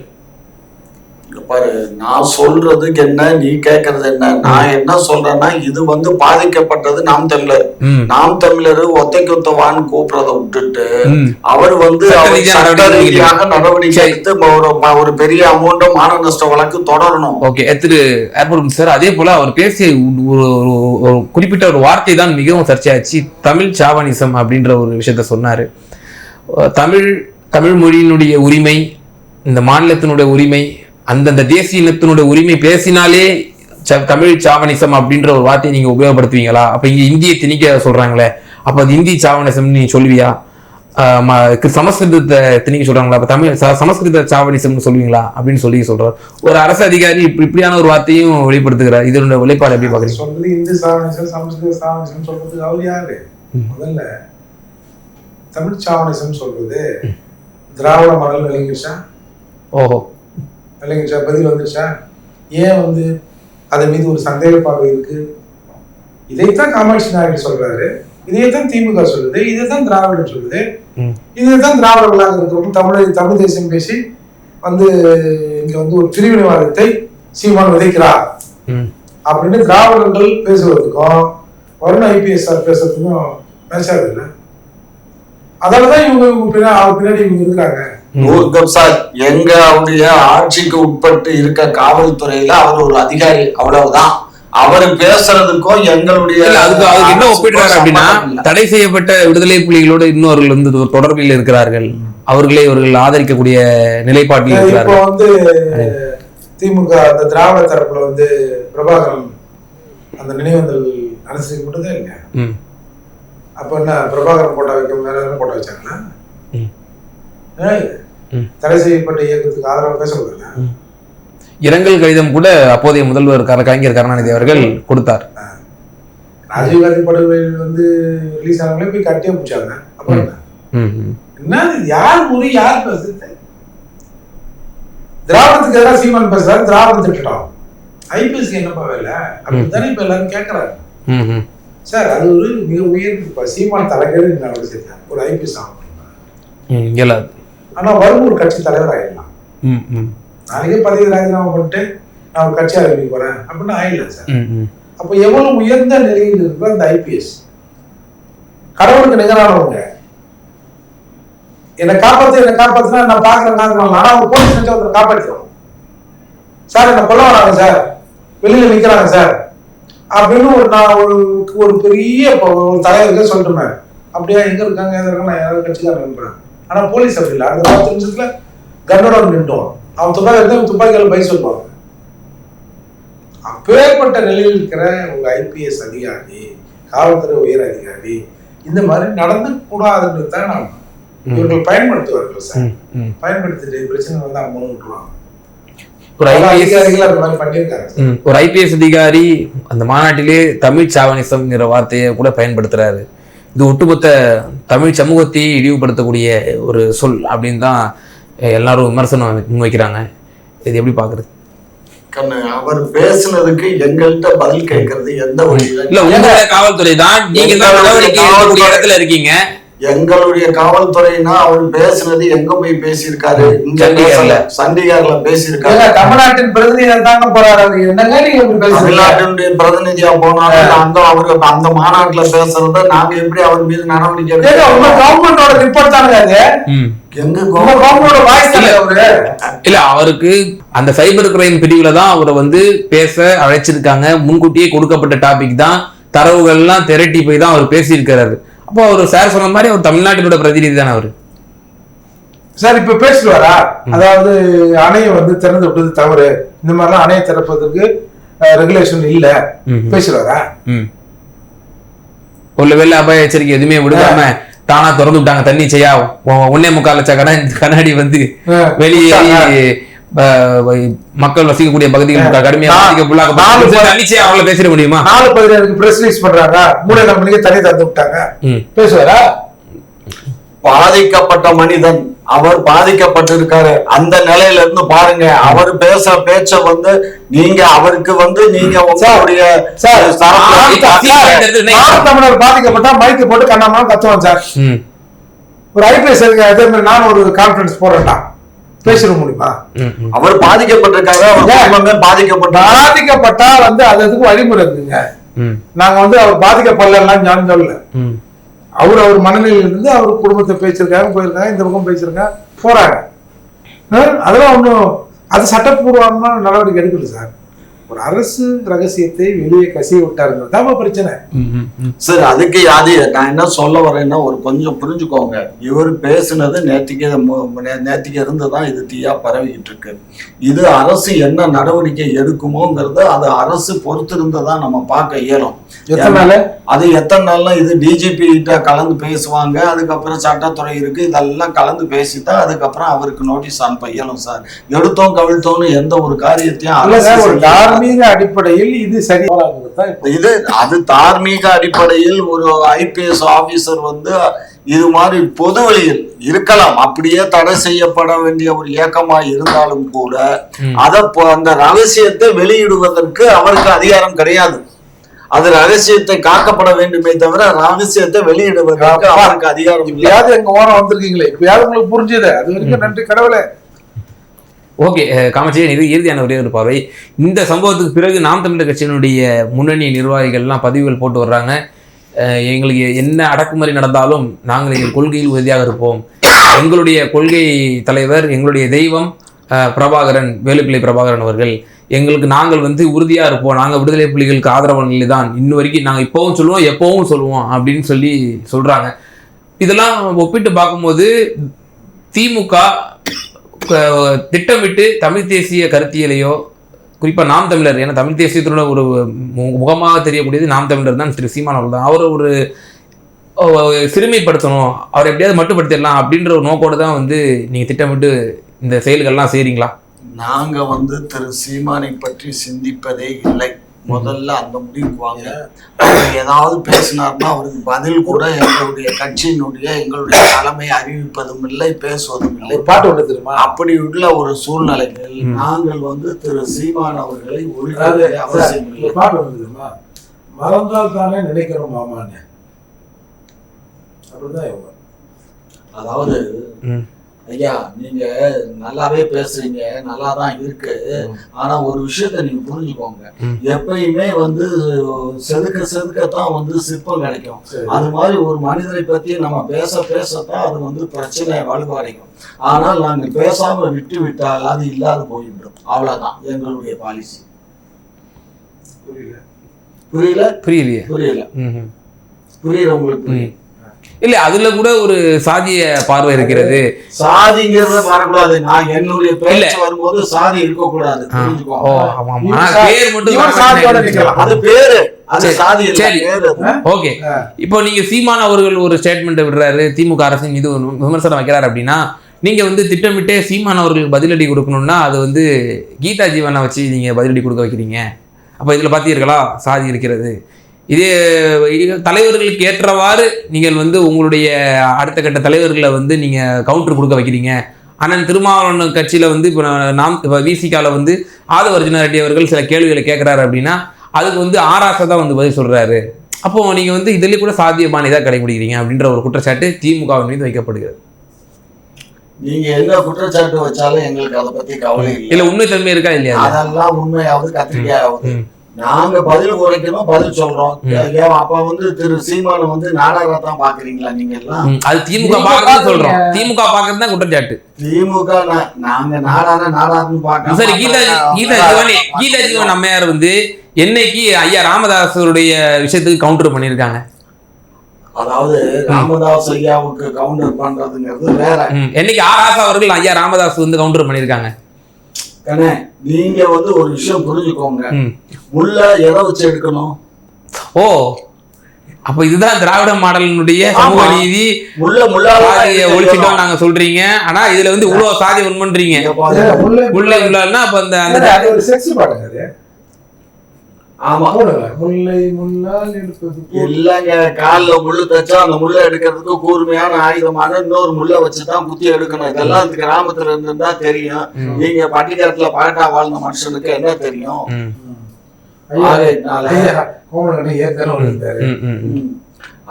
பாரு, நான் சொல்றதுக்கு என்ன, நீ கேட்கறது என்ன? நான் என்ன சொல்றேன்னா, இது வந்து பாதிக்கப்பட்டது நாம் தமிழர். நாம் தமிழர் ஒத்தைக்குத்தவான்னு கூப்பிடுறத விட்டுட்டு அவர் வந்து சட்ட ரீதியாக நடவடிக்கை எடுத்து ஒரு பெரிய அமௌண்ட் மான நஷ்ட வழக்கு தொடரணும். ஓகே திரு ஏர்போர்ட் சார், அதே போல அவர் பேசிய ஒரு குறிப்பிட்ட ஒரு வார்த்தை தான் மிகவும் சர்ச்சையாச்சு. தமிழ் சாவனிசம் அப்படின்ற ஒரு விஷயத்த சொன்னாரு. தமிழ் மொழியினுடைய உரிமை, இந்த மாநிலத்தினுடைய உரிமை, அந்தந்த தேசிய இனத்தினுடைய உரிமை பேசினாலே தமிழ் சாவனிசம் அப்படின்ற ஒரு வார்த்தையை நீங்க உபயோகப்படுத்துவீங்களா? அப்ப இங்க இந்தியை திணிக்க சொல்றாங்களே, அப்ப அது இந்தி சாவனிசம் நீ சொல்லுவியா? சமஸ்கிருதத்தை திணிக்க சொல்றாங்களா, அப்ப தமிழ் சமஸ்கிருத சாவனிசம் சொல்லுவீங்களா அப்படின்னு சொல்றாரு. ஒரு அரசு அதிகாரி இப்படியான ஒரு வார்த்தையும் வெளிப்படுத்துகிறார். இதனுடைய வெளிப்பாடு எப்படி பாக்குறீங்க? சொல்றது இந்து சாவனிசம் சமஸ்கிருத சாவனிசம் சொல்றதுக்கு அவர் யாரு? முதல்ல தமிழ் சாவனிசம் சொல்றது திராவிட மடல் விளங்கிடுச்சா? ஓஹோ, விளங்கிடுச்சா? பதில் வந்துருச்சா? ஏன் வந்து அதன் மீது ஒரு சந்தேக பார்வை இருக்கு? இதைத்தான் காமாட்சி நாயுடு சொல்றாரு, இதைத்தான் திமுக சொல்லுது, இதைத்தான் திராவிடம் சொல்லுது, இதைத்தான் திராவிடர்களாக இருக்கிறவங்க தமிழ் தேசியம் பேசி வந்து இங்க வந்து ஒரு பிரிவினைவாதத்தை சீமான் விதைக்கிறார் அப்படின்னு திராவிடர்கள் பேசுவதற்கும் வருண் ஐபிஎஸ் பேசுறதுக்கும் பேசாது இல்லை. அதனாலதான் இவங்க பின்னாடி இவங்க இருக்காங்க. எங்க அவருடைய ஆட்சிக்கு உட்பட்டு இருக்க காவல்துறையில அவர் ஒரு அதிகாரி, அவ்வளவுதான். அவர் பேசுறதுக்கும் எங்களுடைய அதுக்கு என்ன ஒப்பிடுறாரு அப்படின்னா, தடை செய்யப்பட்ட விடுதலை புலிகளோடு இன்னொரு வந்து தொடர்பில் இருக்கிறார்கள், அவர்களை இவர்கள் ஆதரிக்கக்கூடிய நிலைப்பாட்டில் இருக்கிறார்கள். இப்போ வந்து திமுக அந்த திராவிட தரப்புல வந்து பிரபாகரன் அந்த நினைவந்தல் அனுசரிக்கப்பட்டதே இல்லையா? அப்ப என்ன பிரபாகரன் போட்டோ வைக்க வேற எதுவும் போட்டோ வச்சாங்களா? தடை செய்யப்பட்ட இயக்கத்துக்கு ஆதரவு பேசக்கூடாது. இரங்கல் கடிதம் கூட அப்போதைய முதல்வர் கலைஞர் கருணாநிதி அவர்கள் கொடுத்தார். ராஜீவ்காந்தி படுகொலை வந்து ரிலீஸ் ஆனவங்களே போய் கட்டியே பிடிச்சாங்க. அப்புறம் என்ன யார் மொழி யார் பேசுறது? திராவிடத்துக்கு எதிராக சீமான் பேசுறாரு, திராவிடம் திட்டம். ஐபிஎஸ்க்கு என்னப்பா வேலை அப்படித்தானே இப்ப எல்லாரும் கேட்கறாரு. சார் அது ஒரு மிக உயர்ந்து சீமான் தலைகீழ் ஒரு ஐபிஎஸ் ஆகும். ஆனா வரும் ஒரு கட்சி தலைவர் ஆயிடலாம். நாளைக்கே பதவி ராஜினாமா பண்ணிட்டு நான் ஒரு கட்சி ஆரம்பிக்க போறேன் அப்படின்னு ஆயிடலாம் சார். அப்ப எவ்வளவு உயர்ந்த நிலையில் இருக்கிற அந்த ஐபிஎஸ் கடவுளுக்கு நிகரானவங்க. என்னை காப்பாத்தினா நான் பாக்குறேன், ஆனா அவங்க போலீஸ் செஞ்சு ஒருத்தரை காப்பாற்றிடும். சார் என்ன கொல்ல வராங்க சார், வெளியில நிக்கிறாங்க சார் அப்படின்னு ஒரு பெரிய ஒரு தலைவர்கள் சொல்லிட்டுமே. அப்படியா எங்க இருக்காங்க நான் யாராவது கட்சிக்காரன் அனுப்புறேன். ஆனா போலீஸ் அப்படி இல்லை. அந்த 10 நிமிஷத்துல கன்னோட நின்றுவான். அவன் துப்பாக்கி எடுத்து துப்பாக்கியால பை சொல்லுவாங்க. அப்பேற்பட்ட நிலையில் இருக்கிற உங்க ஐபிஎஸ் அதிகாரி, காவல்துறை உயர் அதிகாரி இந்த மாதிரி நடந்து கூடாதுன்னு தான் நான் இவர்கள் பயன்படுத்துவார்கள் சார். பயன்படுத்திட்டு பிரச்சனை வந்து அவங்க முன் விட்டுருவாங்க. ஒரு ஐபிஎஸ் அதிகாரி அந்த மாநாட்டிலே தமிழ் சாவனிசம்ங்கிற வார்த்தையை கூட பயன்படுத்துறாரு. இது ஒட்டுமொத்த தமிழ் சமூகத்தையே இழிவுபடுத்தக்கூடிய ஒரு சொல் அப்படின்னு தான் எல்லாரும் விமர்சனம் முன்வைக்கிறாங்க. இது எப்படி பாக்குறது? அவர் பேசுனதுக்கு எங்கள்கிட்ட பதில் கேட்கறது எந்த வழியில? இல்ல, உங்களுடைய காவல்துறை தான், நீங்க தான் நடவடிக்கை எடுக்கக்கூடிய இடத்துல இருக்கீங்க. எங்களுடைய காவல்துறைனா அவர் பேசுனது எங்க போய் பேசியிருக்காரு? இங்க பேசல, சண்டிகர்ல பேசியிருக்காரு. தமிழ்நாட்டின் பிரதிநிதியா தாங்க போறாரு. தமிழ்நாட்டினுடைய பிரதிநிதியா போனாலும் நாங்க அவரு அந்த மாநாட்டுல பேசுறத நாங்க எப்படி அவர் மீது நடவடிக்கை? கவர்மெண்டோட ரிப்போர்ட் தாங்க அது. இல்ல, அவருக்கு அந்த சைபர் கிரைம் பிரிவுல தான் அவரை வந்து பேச அழைச்சிருக்காங்க. முன்கூட்டியே கொடுக்கப்பட்ட டாபிக் தான், தரவுகள் எல்லாம் திரட்டி போய் தான் அவர் பேசியிருக்கிறாரு. அப்போ அவர் சார் சொன்ன மாதிரி அவர் தமிழ்நாட்டினோட பிரதிநிதி தானே அவரு. சார் இப்ப பேசுவாரா? அதாவது அணையை வந்து திறந்து விட்டது தவறு, இந்த மாதிரிலாம் அணையை திறப்பதற்கு ரெகுலேஷன் இல்ல பேசுவாரா? ஒரு வெள்ள அபாய எச்சரிக்கை எதுவுமே விடுக்காம தானா திறந்து விட்டாங்க. தண்ணி செய்யா 1.25 லட்சம் கண்ணாடி வந்து வெளியேறி மக்கள் வசிக்கக்கூடிய பகுதிகள் கடுமையாக பேசிட முடியுமா? 4:17 பிரஸ் ரிலீஸ் பண்றாங்க, 3:00 மணிக்கு தண்ணி திறந்து விட்டாங்க பேசுவாரா? பாதிக்கப்பட்ட மனிதன் அவர் பாதிக்கப்பட்டிருக்காரு. அந்த நிலையில இருந்து பாருங்க, அவர் பேசுற பேச்ச வந்து நீங்க அவருக்கு வந்து நீங்க உங்களுடைய தமிழர் பாதிக்கப்பட்டா மைக்கு போட்டு கண்ணாம கத்துவான் சார். ஒரு ஐபிஎஸ் அதே மாதிரி நான் ஒரு கான்ஃபரன்ஸ் போறேன்டா பேசிட முடியுமா? அவர் பாதிக்கப்பட்டிருக்காரு, அவர் பாதிக்கப்பட்டா வந்து அதுக்கு வழிமுறை இருக்குங்க. நாங்க வந்து அவர் பாதிக்கப்படலாம் ஞானம் சொல்லல. அவர் மனநிலையில இருந்து அவர் குடும்பத்தை பேசிருக்காங்க, போயிருக்காங்க, இந்த பக்கம் பேசிருக்காங்க, போறாங்க. அதெல்லாம் ஒன்றும் அது சட்டப்பூர்வமான நடவடிக்கை எடுக்கல சார். ஒரு அரசு ரகசியத்தை வெளியே கசிய விட்டாருங்கிறது தான் பிரச்சனை. சார் அதுக்கு நான் என்ன சொல்ல வரேன்னா, ஒரு கொஞ்சம் புரிஞ்சுக்கோங்க. இவர் பேசுனது நேற்றுக்கு இருந்துதான் இது தீயா பரவிக்கிட்டு இருக்கு. இது அரசு என்ன நடவடிக்கை எடுக்குமோங்கிறது அது அரசு பொறுத்து இருந்துதான் நம்ம பார்க்க இயலும். அது எத்தனை நாள்ல இது டிஜிபி கிட்ட கலந்து பேசுவாங்க, அதுக்கப்புறம் சட்டத்துறை இருக்கு, இதெல்லாம் கலந்து பேசிதான் அதுக்கப்புறம் அவருக்கு நோட்டீஸ் அனுப்ப இயலும் சார். எடுத்தோம் கவிழ்த்தோன்னு எந்த ஒரு காரியத்தையும் தார்மீக அடிப்படையில் இது சரி. இது அது தார்மீக அடிப்படையில் ஒரு ஐபிஎஸ் ஆபீசர் வந்து இது மாதிரி பொது வழியில் இருக்கலாம், அப்படியே தடை செய்யப்பட வேண்டிய ஒரு இயக்கமா இருந்தாலும் கூட அந்த ரகசியத்தை வெளியிடுவதற்கு அவருக்கு அதிகாரம் கிடையாது. அது ரகசியத்தை காக்கப்பட வேண்டுமே தவிர ரகசியத்தை வெளியிடுவதற்கு அவருக்கு அதிகாரம் இல்லையாது. எங்க ஓரம் வந்திருக்கீங்களே, இப்பயாவது உங்களுக்கு புரிஞ்சது. அது வரைக்கும் நன்றி கடவுளே. ஓகே, காமராஜர், இது இறுதியான ஒரே ஒரு பார்வை. இந்த சம்பவத்துக்கு பிறகு நாம் தமிழர் கட்சியினுடைய முன்னணி நிர்வாகிகள்லாம் பதிவுகள் போட்டு வர்றாங்க. எங்களுக்கு என்ன அடக்குமுறை நடந்தாலும் நாங்கள் எங்கள் கொள்கையில் உறுதியாக இருப்போம். எங்களுடைய கொள்கை தலைவர், எங்களுடைய தெய்வம் பிரபாகரன், வேலுப்பிள்ளை பிரபாகரன் அவர்கள். எங்களுக்கு நாங்கள் வந்து உறுதியாக இருப்போம், நாங்கள் விடுதலை புலிகளுக்கு ஆதரவான நிலை தான் இன்னும் வரைக்கும் நாங்கள் இப்போவும் சொல்லுவோம், எப்போவும் சொல்லுவோம் அப்படின்னு சொல்கிறாங்க. இதெல்லாம் ஒப்பிட்டு பார்க்கும்போது திமுக திட்டமிட்டு தமிழ் தேசிய கருத்தியலையோ, குறிப்பாக நாம் தமிழர், ஏன்னா தமிழ் தேசியத்தோட ஒரு முகமாக தெரியக்கூடியது நாம் தமிழர் தான், திரு சீமான் அவர்கள் தான். அவர் ஒரு சிறுமைப்படுத்தணும், அவரை எப்படியாவது மட்டுப்படுத்திடலாம் அப்படின்ற ஒரு நோக்கோடு தான் வந்து நீங்கள் திட்டமிட்டு இந்த செயல்கள்லாம் செய்கிறீங்களா? நாங்கள் வந்து திரு சீமானை பற்றி சிந்திப்பதே இல்லை. முதல்ல அந்த முடிவுக்கு வாங்க. ஏதாவது பேசினார்னா அவருக்கு பதில் கூட எங்களுடைய கட்சியினுடைய எங்களுடைய தலைமை அறிவிப்பதும் இல்லை, பேசுவதும் இல்லை. பாட்டு ஒன்று தெரியுமா? அப்படி உள்ள ஒரு சூழ்நிலையில் நாங்கள் வந்து திரு சீமான் அவர்களை ஒழுங்காக அவசியம் இல்லை. பாட்டு ஒன்று தெரியுமா? மறந்தால் தானே நினைக்கிறோம் மாமான்னு. அப்படிதான். அதாவது ஐயா, நீங்க நல்லாவே பேசுறீங்க, நல்லாதான் இருக்கு. ஆனா ஒரு விஷயத்த நீங்க புரிஞ்சுக்கோங்க, எப்பயுமே வந்து செதுக்கத்தான் வந்து சிற்பம் கிடைக்கும். அது மாதிரி ஒரு மனிதரை பத்தி நம்ம பேசத்தான் அது வந்து பிரச்சனை வலுவடைக்கும். ஆனால் நாங்கள் பேசாம விட்டு விட்டால் அது இல்லாத போய்விடும். அவ்வளவுதான் எங்களுடைய பாலிசி. புரியல உங்களுக்கு? இல்ல, அதுல கூட ஒரு சாதிய பார்வை இருக்கிறது. சாதிங்கிறத வரக்கூடாது. நான் என்னுடைய பேச்சு வரும்போது சாதி இருக்கக்கூடாது. அது பேரு, அது சாதி. சரி, ஓகே. இப்போ நீங்க சீமான் அவர்கள் ஒரு ஸ்டேட்மெண்ட் விடுறாரு, திமுக அரசின் மீது விமர்சனம் வைக்கிறாரு அப்படின்னா, நீங்க வந்து திட்டமிட்டே சீமான் அவர்களுக்கு பதிலடி கொடுக்கணும்னா அது வந்து கீதா ஜீவனை வச்சு நீங்க பதிலடி கொடுக்க வைக்கிறீங்க. அப்ப இதுல பாத்தீர்களா சாதி இருக்கிறது. இதே தலைவர்களுக்கு ஏற்றவாறு நீங்கள் வந்து உங்களுடைய அடுத்த கட்ட தலைவர்களை வந்து நீங்கள் கவுண்டர் கொடுக்க வைக்கிறீங்க. அண்ணன் திருமாவளவன் கட்சியில் வந்து இப்போ விசிகாவில் வந்து ஆதவ அர்ஜுனா ரெட்டி அவர்கள் சில கேள்விகளை கேட்குறாரு அப்படின்னா அதுக்கு வந்து ஆராசை தான் வந்து பதில் சொல்கிறாரு. அப்போ நீங்கள் வந்து இதில் கூட சாத்தியமான இதாக கடைபிடிக்கிறீங்க அப்படின்ற ஒரு குற்றச்சாட்டு திமுகவின் மீது வைக்கப்படுகிறது. நீங்க என்ன குற்றச்சாட்டு வச்சாலும் எங்களுக்கு அதை பத்தி கவலை இல்ல உண்மை தன்மை இருக்கா இல்லையா? அதெல்லாம் உண்மையாவது கத்திரிக்காயாவது நாங்க பதில் குறைக்கணும், பதில் சொல்றோம். அப்ப வந்து திரு சீமானை வந்து நாடகம் தான் பாக்குறீங்களா நீங்க எல்லாம்? அது திமுக பாக்குறது சொல்றோம். திமுக பாக்குறது தான் குற்றச்சாட்டு. திமுக நாங்க நாடாருன்னு பாக்க. சரி, கீதா ஜீவன் அம்மையார் வந்து என்னைக்கு ஐயா ராமதாசருடைய விஷயத்துக்கு கவுண்டர் பண்ணிருக்காங்க? அதாவது ராமதாஸ் ஐயாவுக்கு கவுண்டர் பண்றதுங்கிறது வேற. என்னைக்கு ஆராசா அவர்கள் ஐயா ராமதாஸ் வந்து கவுண்டர் பண்ணிருக்காங்க? நீங்க வந்து ஒரு விஷயம் புரிஞ்சுக்கோங்க, முள்ள எதை வச்சு எடுக்கணும்? ஓ, அப்ப இதுதான் திராவிட மாடலினுடைய சமூக நீதி ஒழிச்சிட்டோம் நாங்க சொல்றீங்க. ஆனா இதுல வந்து இவ்வளவு சாதி உண்மன்றீங்க. முல்லைன்னா அப்ப அந்த செக்ஸ் பாடுங்க. ஆமா, இல்லங்க, காலில் முள்ளு தச்சா அந்த முள்ள எடுக்கிறதுக்கு கூர்மையான ஆயுதமான இன்னொரு முள்ள வச்சுதான் குத்தி எடுக்கணும். இதெல்லாம் இந்த கிராமத்துல இருந்துதான் தெரியும். நீங்க பட்டிக்காட்டுல பாட்டா வாழ்ந்த மனுஷனுக்கு என்ன தெரியும்?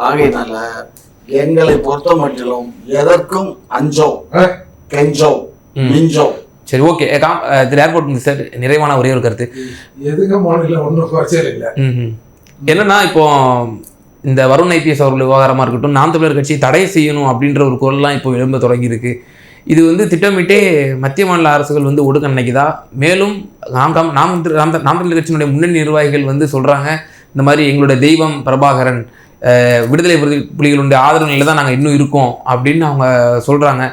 ஆகையினால எங்களை பொறுத்த மட்டிலும் எதற்கும் அஞ்சோம், கெஞ்சோம், மிஞ்சோம். சரி, ஓகே. ஏர்போர்ட் சார், நிறைவான ஒரே ஒரு கருத்து. என்னன்னா, இப்போ இந்த வருண் ஐபிஎஸ் அவர்கள் விவகாரமா இருக்கட்டும், நாம் தமிழர் கட்சி தடை செய்யணும் அப்படின்ற ஒரு குரல்லாம் இப்போ எழும்ப தொடங்கி இருக்கு. இது வந்து திட்டமிட்டே மத்திய மாநில அரசுகள் வந்து ஒடுக்க நினைக்குதா? மேலும் நாம் தமிழர் கட்சியினுடைய முன்னணி நிர்வாகிகள் வந்து சொல்றாங்க, இந்த மாதிரி எங்களுடைய தெய்வம் பிரபாகரன் விடுதலை புலிகளுடைய ஆதரவு நிலையில தான் நாங்கள் இன்னும் இருக்கோம் அப்படின்னு அவங்க சொல்றாங்க.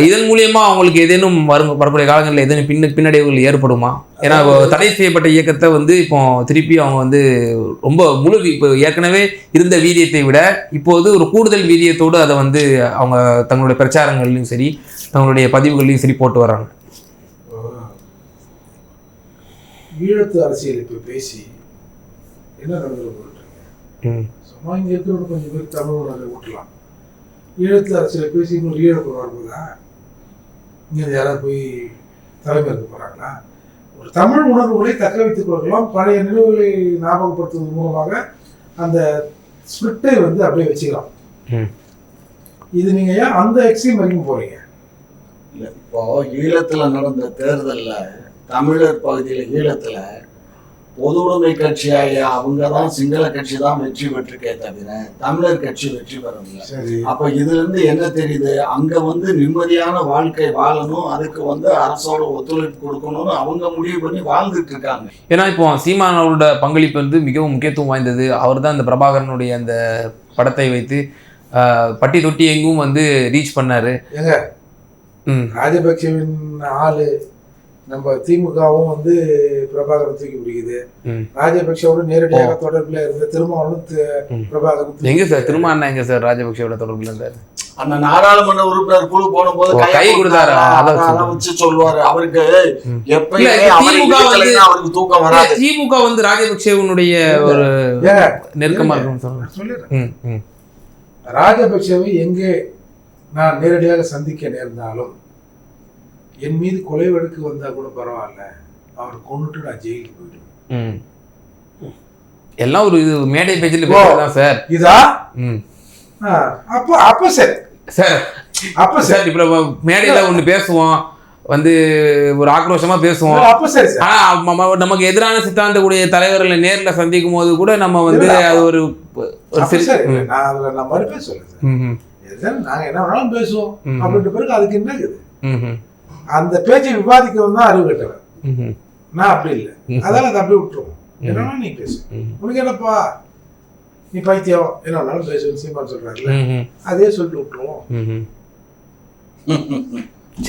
இதன் மூலியமா அவங்களுக்கு ஏதேனும் வரக்கூடிய காலங்களில் ஏதேனும் பின்னடைவுகள் ஏற்படுமா? ஏன்னா தடை செய்யப்பட்ட இயக்கத்தை வந்து இப்போ திருப்பி அவங்க வந்து ரொம்ப முழு இப்போ ஏற்கனவே இருந்த வீரியத்தை விட இப்போது ஒரு கூடுதல் வீரியத்தோடு அதை வந்து அவங்க தங்களுடைய பிரச்சாரங்கள்லையும் சரி தங்களுடைய பதிவுகள்லையும் சரி போட்டு வர்றாங்க. ஈழத்து அரசியல் இப்போ பேசி என்ன நடந்துருக்கு? சும்மா இங்கே இருக்கிறவங்க கொஞ்சம் பேர் தமிழ் உணர்வை விட்டுலாம். ஈழத்து அரசியலை பேசி இன்னொரு ஈழப்பூர் வரும்போதா இங்கே யாராவது போய் தலைமை இருக்க போகிறாங்களா? ஒரு தமிழ் உணர்வுகளை தக்க வைத்துக் கொள்ளலாம். பழைய நினைவுகளை ஞாபகப்படுத்துவதன் மூலமாக அந்த ஸ்பிரிட்டை வந்து அப்படியே வச்சுக்கலாம். இது நீங்க ஏன் அந்த எக்ஸ்ட்ரீம் வரைக்கும் போறீங்க? இல்லை, இப்போ ஈழத்துல நடந்த தேர்தலில் தமிழர் பகுதியில் ஈழத்துல பொது உடைமை கட்சியாய அவங்க தான் சிங்கள கட்சி தான் வெற்றி பெற்றிருக்கே தவிர தமிழர் கட்சி வெற்றி பெறவில்லை. அப்ப இதுல இருந்து என்ன தெரியுது? அங்க வந்து நிம்மதியான வாழ்க்கை வாழணும், அதுக்கு வந்து அரசோட ஒத்துழைப்பு கொடுக்கணும்னு அவங்க முடிவு பண்ணி வாழ்ந்துட்டு இருக்காங்க. ஏன்னா இப்போ சீமானோட பங்களிப்பு வந்து மிகவும் முக்கியத்துவம் வாய்ந்தது. அவர் தான் இந்த பிரபாகரனுடைய அந்த படத்தை வைத்து பட்டி தொட்டி எங்கும் வந்து ரீச் பண்ணாரு. ராஜபக்சவின் ஆளு நம்ம திமுகவும் வந்து பிரபாகரன் தூக்கி பிடிக்குது. ராஜபக்சோட நேரடியாக தொடர்புல இருந்த திருமாவளவன் பிரபாகரன் எங்க சார்? திருமாவளவன் எங்க சார் ராஜபக்சோட தொடர்புல இருந்தாரு? அந்த நாடாளுமன்ற உறுப்பினர் குழு போனபோது கை கொடுத்தாரு, வச்சு சொல்லுவாரு. அவருக்கு அவருக்கு தூக்கம் வராது. திமுக வந்து ராஜபக்சேவனுடைய ஒரு நெருக்கமா இருக்கும் சொல்றேன். ராஜபக்சவை எங்கே நான் நேரடியாக சந்திக்க நேர்ந்தாலும் என் மீது கொலை வழக்கு வந்தா கூட பரவாயில்ல, அவர் கொண்டுட்டு நான் ஜெயிலுக்கு போயிடுவேன். எல்லாம் ஒரு இது மேடை பேச்சில் பேசுறதுதான் சார். இதா அப்ப சரி சார், அப்ப சார் இப்ப மேடையில ஒண்ணு பேசுவோம், வந்து ஒரு ஆக்ரோஷமா பேசுவோம். ஆனா நமக்கு எதிரான சித்தாந்த கூடிய தலைவர்களை நேர்ல சந்திக்கும் போது கூட நம்ம வந்து அது ஒரு நான் மறுப்பே சொல்றேன். நாங்க என்ன வேணாலும் பேசுவோம் அப்படின்ற பிறகு அதுக்கு என்ன இருக்குது? அந்த பேச்சை விவாதிக்கவும் தான் அறிவு கட்டவன். நான் அப்படி இல்லை, அதனால அதை அப்படியே விட்டுருவோம். என்னன்னா நீ பேசு, உனக்கு என்னப்பா நீ பைத்தியம் என்ன வேணாலும் பேசுவேன் சீமான் சொல்றாருல, அதே சொல்லிட்டு விட்டுருவோம்.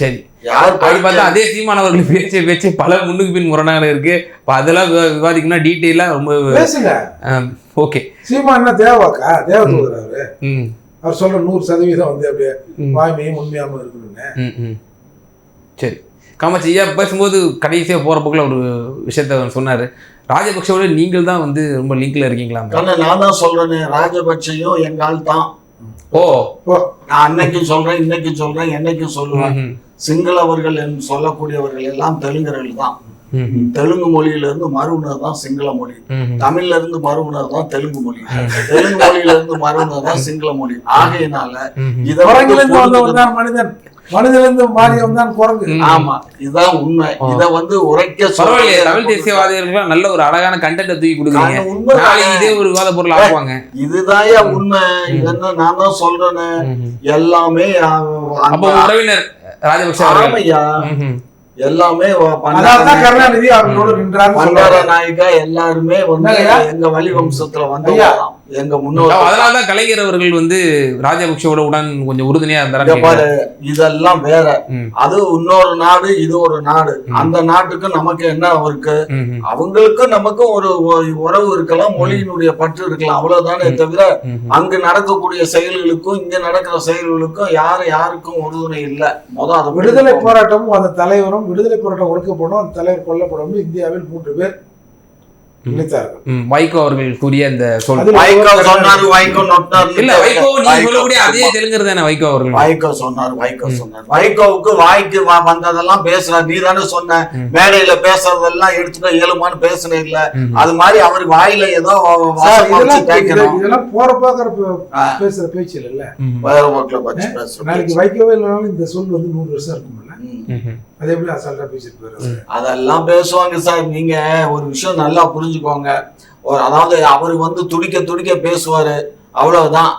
சரி, அப்படி பார்த்தா அதே சீமான் அவர்கள் பேச்சு பல முன்னுக்கு பின் முரணாக இருக்கு. அதெல்லாம் விவாதிக்கணும்னா டீட்டெயிலா ரொம்ப பேசுங்க. ஓகே, சீமான் என்ன தேவாக்கா தேவ தூதுறாரு. அவர் சொல்ற 100% வந்து அப்படியே வாய்மையும் உண்மையாம இருக்கணும்னு. சரி, காமாட்சி ஐயா பேசும்போது கடைசியாக போகிற போக்கில் ஒரு விஷயத்த சொன்னார். ராஜபக்சோட நீங்கள் தான் வந்து ரொம்ப லிங்க்ல இருக்கீங்களா? நான் தான் சொல்றேன், ராஜபக்சையும் எங்கால் தான். ஓ, நான் அன்னைக்கும் சொல்றேன், இன்னைக்கும் சொல்றேன், என்னைக்கும் சொல்லுவேன். சிங்களவர்கள் என்று சொல்லக்கூடியவர்கள் எல்லாம் தெலுங்கர்கள் தான். தெலுங்கு மொழியில இருந்து மறுவுணர் தான் சிங்கள மொழி, தமிழ்ல இருந்து மறுவுணர் தான் தெலுங்கு மொழி, தெலுங்கு மொழியில இருந்து மறுவுணர் தான் சிங்கள மொழி. ஆகையினால மனிதன் மனிதனிலிருந்து மாறியவன் தான் குரங்கு. ஆமா, இதுதான் உண்மை. இத வந்து உரைக்க தமிழ் தேசியவாதிகள் நல்ல ஒரு அழகான கண்டென்ட் தூக்கி கொடுக்குறாங்க. இதே ஒரு விவாத பொருள் ஆக்குவாங்க. இதுதான் உண்மை. இதென்ன நான் தான் சொல்றேன்னு எல்லாமே உறவினர் ராஜபக்ச ஆமையா எல்லாமே கருணாநிதி அவர்களோடு நின்றார். பண்டார நாயக்கா எல்லாருமே வந்து எங்க வழி வம்சத்துல வந்து எங்க முன்னோர். அதனாலதான் கலைஞர் அவர்கள் வந்து ராஜபக்சோட உடன் கொஞ்சம் உறுதுணையா இருந்தாரு. இதெல்லாம் வேற, அது இன்னொரு நாடு, இது ஒரு நாடு. அந்த நாட்டுக்கு நமக்கு என்ன இருக்கு, அவங்களுக்கும் நமக்கும் ஒரு உறவு இருக்கலாம், மொழியினுடைய பற்று இருக்கலாம், அவ்வளவுதானே தவிர அங்கு நடக்கக்கூடிய செயல்களுக்கும் இங்க நடக்கிற செயல்களுக்கும் யாருக்கும் உறுதுணை இல்லை. முதல் விடுதலை போராட்டமும் அந்த தலைவரும் விடுதலை போராட்டம் ஒடுக்கப்படும், அந்த தலைவர் கொல்லப்படும். இந்தியாவில் 3 பேர் வைகோ அவர்கள் கூறிய அந்த வைகோவுக்கு வாய்க்கு வந்ததெல்லாம் பேசுறாரு. நீ தானே சொன்ன மேடையில பேசுறதெல்லாம் எடுத்துக்க இயலுமான்னு பேசுன இல்ல. அது மாதிரி அவருக்கு வாயில ஏதோ இதெல்லாம் போற பாக்குற பேசுற பேச்சு இல்ல. நாளைக்கு வைகோவே இல்லைனாலும் இந்த சொல் வந்து 100 வருஷம் இருக்கும்ல. அது எப்படி அசால்ட்டா பேசிட்டு போயிரு. அதெல்லாம் பேசுவாங்க சார். நீங்க ஒரு விஷயம் நல்லா புரிஞ்சுக்கோங்க. அதாவது அவர் வந்து துடிக்க பேசுவாரு, அவ்வளவுதான்.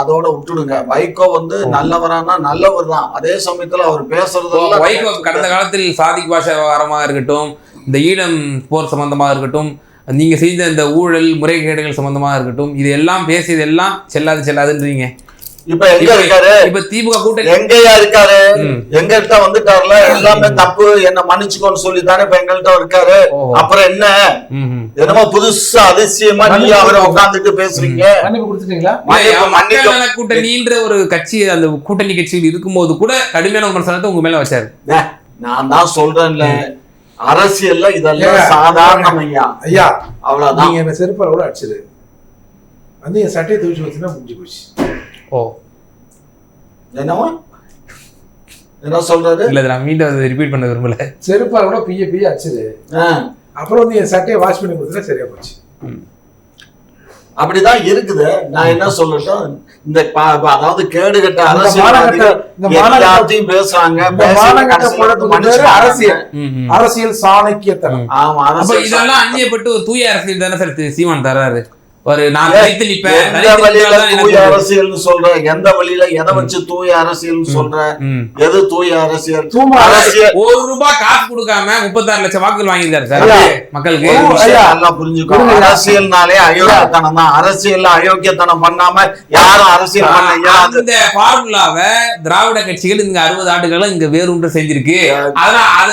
அதோட விட்டுடுங்க. வைகோ வந்து நல்லவரானா நல்லவர் தான். அதே சமயத்துல அவர் பேசுறது வைகோ கடந்த காலத்தில் சாதிக் பாஷா விவகாரமாக இருக்கட்டும், இந்த ஈழம் போர் சம்பந்தமாக இருக்கட்டும், நீங்க செய்த இந்த ஊழல் முறைகேடுகள் சம்பந்தமாக இருக்கட்டும், இது எல்லாம் பேசியது எல்லாம் செல்லாதுன்றீங்க. இப்ப எங்க இருக்காரு? இப்ப திமுக கூட்டணி எங்கயா இருக்காரு? எங்கள்கிட்ட வந்துட்டாருல, எல்லாமே தப்பு, என்ன மன்னிச்சுக்கோன்னு சொல்லி தானே இப்ப எங்கள்கிட்ட இருக்காரு. அப்புறம் என்ன என்னமோ புதுசா அதிசயமா நீங்க அவரை உட்கார்ந்துட்டு பேசுறீங்க. கூட்டணின்ற ஒரு கட்சி, அந்த கூட்டணி கட்சியில் இருக்கும்போது கூட கடுமையான விமர்சனத்தை உங்க மேல வச்சாரு. நான் தான் சொல்றேன்ல, அரசியல்ல இதெல்லாம் சாதாரணம் ஐயா. ஐயா அவ்வளவுதான். நீங்க என்ன செருப்பால கூட அடிச்சிரு வந்து என் சட்டையை துவச்சு வச்சுன்னா முடிஞ்சு போச்சு. என்னவா என்ன சொல்றது? இல்ல நான் மீண்டும் அதை ரிப்பீட் பண்ண விரும்பல. செருப்பால கூட பிய அடிச்சது, அப்புறம் வந்து என் சட்டையை வாஷ் பண்ணி கொடுத்தா சரியா போச்சு. அப்படிதான் இருக்குது. நான் என்ன சொல்லட்டும், இந்த அதாவது கேடுகட்ட அரசியல் பேசுறாங்க. அரசியல் சாணக்கியத்தனம். ஆமா, இதெல்லாம் அந்நியப்பட்டு ஒரு தூய அரசியல் தானே சார் சீமான் தராரு. ஒரு தூய அரசியல் சொல்ற எந்த வழியில எதை வச்சு தூய அரசியல் சொல்ற? எது தூய அரசியல்? ₹1 காசு கொடுக்காம 36 லட்சம் வாக்குகள் வாங்கியிருக்காரு சார் மக்களுக்கு. நல்லா புரிஞ்சுக்கோங்க. அரசியல்னாலே அயோக்கியத்தனம் தான். அரசியல் அயோக்கியத்தனம் பண்ணாம யாரும் அரசியல் பண்ண. அந்த ஃபார்முலாவை திராவிட கட்சிகள் இங்க 60 ஆண்டுகளா இங்க வேறு செஞ்சிருக்கு. அதனால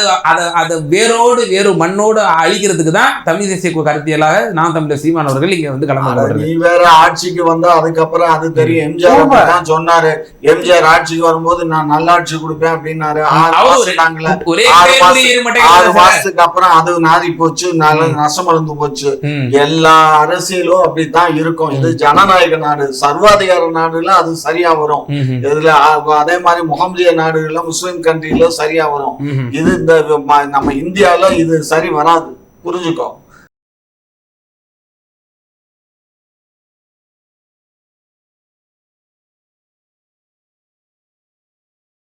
அதை வேறு மண்ணோடு அழிக்கிறதுக்கு தான் தமிழ் தேசிய கருத்தியலாக நாம் தமிழர் சீமான் அவர்கள் இங்க வந்து நீ வேற ஆட்சிக்கு வந்தா அதுக்கப்புறம் அது தெரியும். எம்ஜிஆர் தான் சொன்னாரு. எம்ஜிஆர் ஆட்சிக்கு வரும்போது நான் நல்லாட்சி கொடுப்பேன் அப்படின்னாரு. 6 மாசத்துக்கு அப்புறம் அது நாரி போச்சு, நஷ்டமடைந்து போச்சு. எல்லா அரசியலும் அப்படித்தான் இருக்கும். இது ஜனநாயக நாடு, சர்வாதிகார நாடுல அது சரியா வரும். இதுல அதே மாதிரி முகமதிய நாடுகள்ல, முஸ்லிம் கண்ட்ரில சரியா வரும். இது இந்த நம்ம இந்தியால இது சரி வராது, புரிஞ்சுக்கோ.